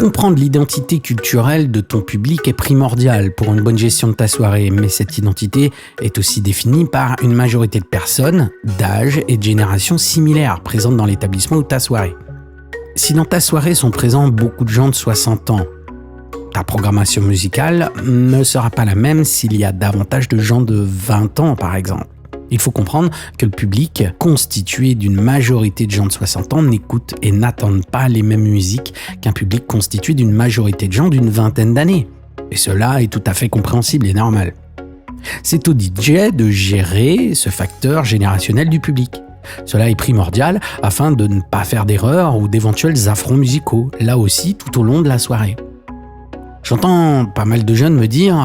Comprendre l'identité culturelle de ton public est primordial pour une bonne gestion de ta soirée, mais cette identité est aussi définie par une majorité de personnes, d'âge et de générations similaires présentes dans l'établissement ou ta soirée. Si dans ta soirée sont présents beaucoup de gens de 60 ans, ta programmation musicale ne sera pas la même s'il y a davantage de gens de 20 ans par exemple. Il faut comprendre que le public, constitué d'une majorité de gens de 60 ans, n'écoute et n'attend pas les mêmes musiques qu'un public constitué d'une majorité de gens d'une vingtaine d'années. Et cela est tout à fait compréhensible et normal. C'est au DJ de gérer ce facteur générationnel du public. Cela est primordial afin de ne pas faire d'erreurs ou d'éventuels affronts musicaux, là aussi tout au long de la soirée. J'entends pas mal de jeunes me dire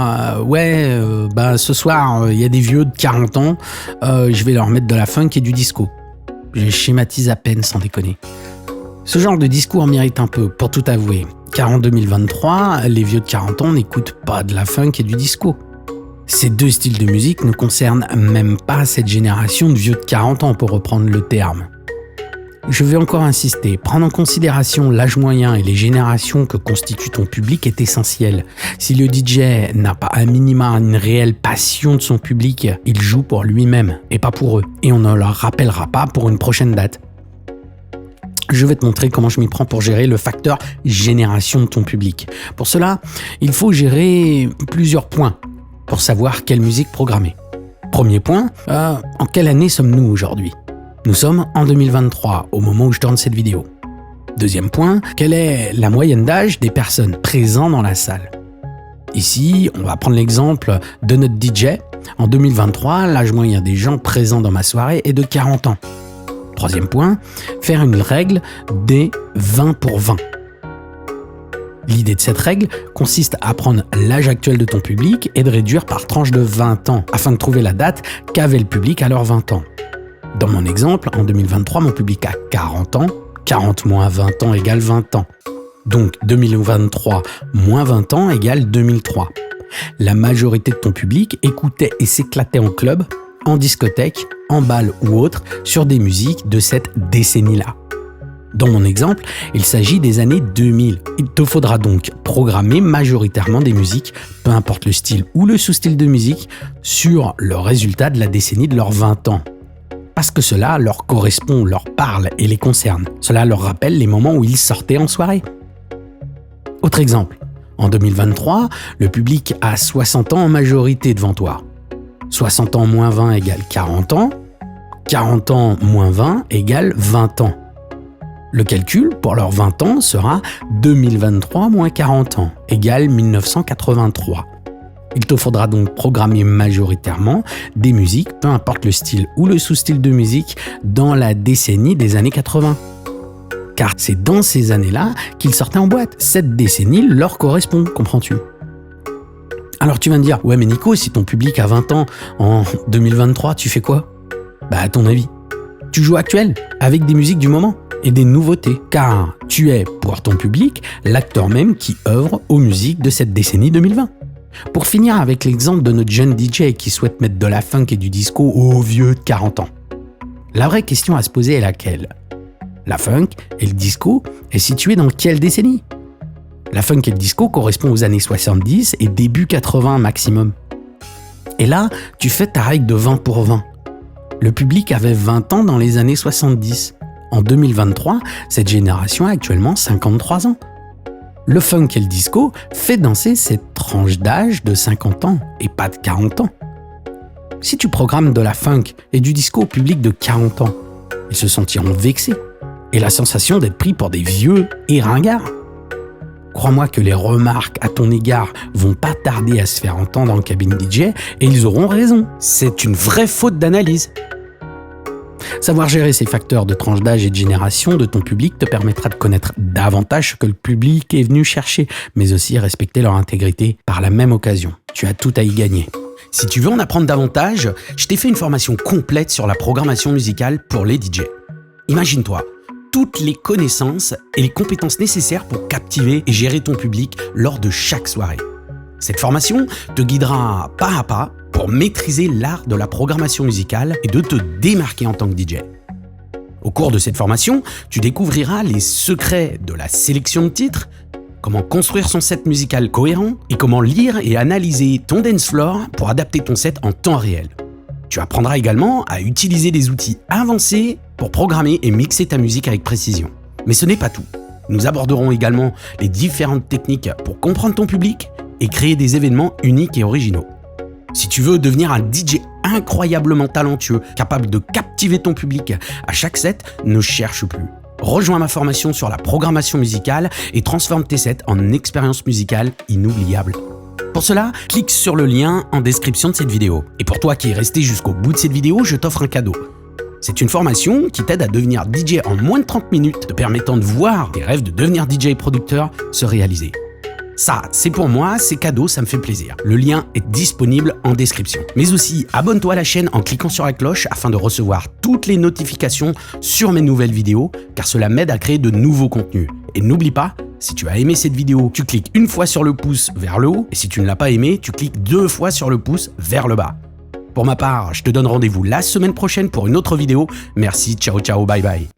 ce soir il y a des vieux de 40 ans, je vais leur mettre de la funk et du disco. Je schématise à peine sans déconner. Ce genre de discours m'irrite un peu, pour tout avouer, car en 2023, les vieux de 40 ans n'écoutent pas de la funk et du disco. Ces deux styles de musique ne concernent même pas cette génération de vieux de 40 ans, pour reprendre le terme. Je vais encore insister, prendre en considération l'âge moyen et les générations que constitue ton public est essentiel. Si le DJ n'a pas à minima une réelle passion de son public, il joue pour lui-même et pas pour eux. Et on ne leur rappellera pas pour une prochaine date. Je vais te montrer comment je m'y prends pour gérer le facteur génération de ton public. Pour cela, il faut gérer plusieurs points pour savoir quelle musique programmer. Premier point, en quelle année sommes-nous aujourd'hui ? Nous sommes en 2023, au moment où je tourne cette vidéo. Deuxième point, quelle est la moyenne d'âge des personnes présentes dans la salle ? Ici, on va prendre l'exemple de notre DJ. En 2023, l'âge moyen des gens présents dans ma soirée est de 40 ans. Troisième point, faire une règle des 20 pour 20. L'idée de cette règle consiste à prendre l'âge actuel de ton public et de réduire par tranche de 20 ans, afin de trouver la date qu'avait le public à leurs 20 ans. Dans mon exemple, en 2023, mon public a 40 ans, 40 moins 20 ans égale 20 ans. Donc 2023 moins 20 ans égale 2003. La majorité de ton public écoutait et s'éclatait en club, en discothèque, en bal ou autre, sur des musiques de cette décennie-là. Dans mon exemple, il s'agit des années 2000. Il te faudra donc programmer majoritairement des musiques, peu importe le style ou le sous-style de musique, sur le résultat de la décennie de leurs 20 ans. Parce que cela leur correspond, leur parle et les concerne. Cela leur rappelle les moments où ils sortaient en soirée. Autre exemple, en 2023, le public a 60 ans en majorité devant toi. 60 ans moins 20 égale 40 ans, 40 ans moins 20 égale 20 ans. Le calcul pour leurs 20 ans sera 2023 moins 40 ans égale 1983. Il te faudra donc programmer majoritairement des musiques, peu importe le style ou le sous-style de musique, dans la décennie des années 80. Car c'est dans ces années-là qu'ils sortaient en boîte. Cette décennie leur correspond, comprends-tu ? Alors tu vas me dire, ouais mais Nico, si ton public a 20 ans en 2023, tu fais quoi ? À ton avis, tu joues actuel, avec des musiques du moment et des nouveautés. Car tu es, pour ton public, l'acteur même qui œuvre aux musiques de cette décennie 2020. Pour finir avec l'exemple de notre jeune DJ qui souhaite mettre de la funk et du disco aux vieux de 40 ans. La vraie question à se poser est laquelle ? La funk et le disco est située dans quelle décennie ? La funk et le disco correspondent aux années 70 et début 80 maximum. Et là, tu fais ta règle de 20 pour 20. Le public avait 20 ans dans les années 70. En 2023, cette génération a actuellement 53 ans. Le funk et le disco fait danser cette tranche d'âge de 50 ans et pas de 40 ans. Si tu programmes de la funk et du disco au public de 40 ans, ils se sentiront vexés et la sensation d'être pris pour des vieux et ringards. Crois-moi que les remarques à ton égard vont pas tarder à se faire entendre en cabine DJ et ils auront raison. C'est une vraie faute d'analyse. Savoir gérer ces facteurs de tranche d'âge et de génération de ton public te permettra de connaître davantage ce que le public est venu chercher, mais aussi respecter leur intégrité par la même occasion. Tu as tout à y gagner. Si tu veux en apprendre davantage, je t'ai fait une formation complète sur la programmation musicale pour les DJ. Imagine-toi, toutes les connaissances et les compétences nécessaires pour captiver et gérer ton public lors de chaque soirée. Cette formation te guidera pas à pas pour maîtriser l'art de la programmation musicale et de te démarquer en tant que DJ. Au cours de cette formation, tu découvriras les secrets de la sélection de titres, comment construire son set musical cohérent et comment lire et analyser ton dance floor pour adapter ton set en temps réel. Tu apprendras également à utiliser des outils avancés pour programmer et mixer ta musique avec précision. Mais ce n'est pas tout. Nous aborderons également les différentes techniques pour comprendre ton public et créer des événements uniques et originaux. Si tu veux devenir un DJ incroyablement talentueux, capable de captiver ton public à chaque set, ne cherche plus. Rejoins ma formation sur la programmation musicale et transforme tes sets en expérience musicale inoubliable. Pour cela, clique sur le lien en description de cette vidéo. Et pour toi qui es resté jusqu'au bout de cette vidéo, je t'offre un cadeau. C'est une formation qui t'aide à devenir DJ en moins de 30 minutes, te permettant de voir tes rêves de devenir DJ et producteur se réaliser. Ça, c'est pour moi, c'est cadeau, ça me fait plaisir. Le lien est disponible en description. Mais aussi, abonne-toi à la chaîne en cliquant sur la cloche afin de recevoir toutes les notifications sur mes nouvelles vidéos, car cela m'aide à créer de nouveaux contenus. Et n'oublie pas, si tu as aimé cette vidéo, tu cliques une fois sur le pouce vers le haut, et si tu ne l'as pas aimé, tu cliques 2 fois sur le pouce vers le bas. Pour ma part, je te donne rendez-vous la semaine prochaine pour une autre vidéo. Merci, ciao ciao, bye bye.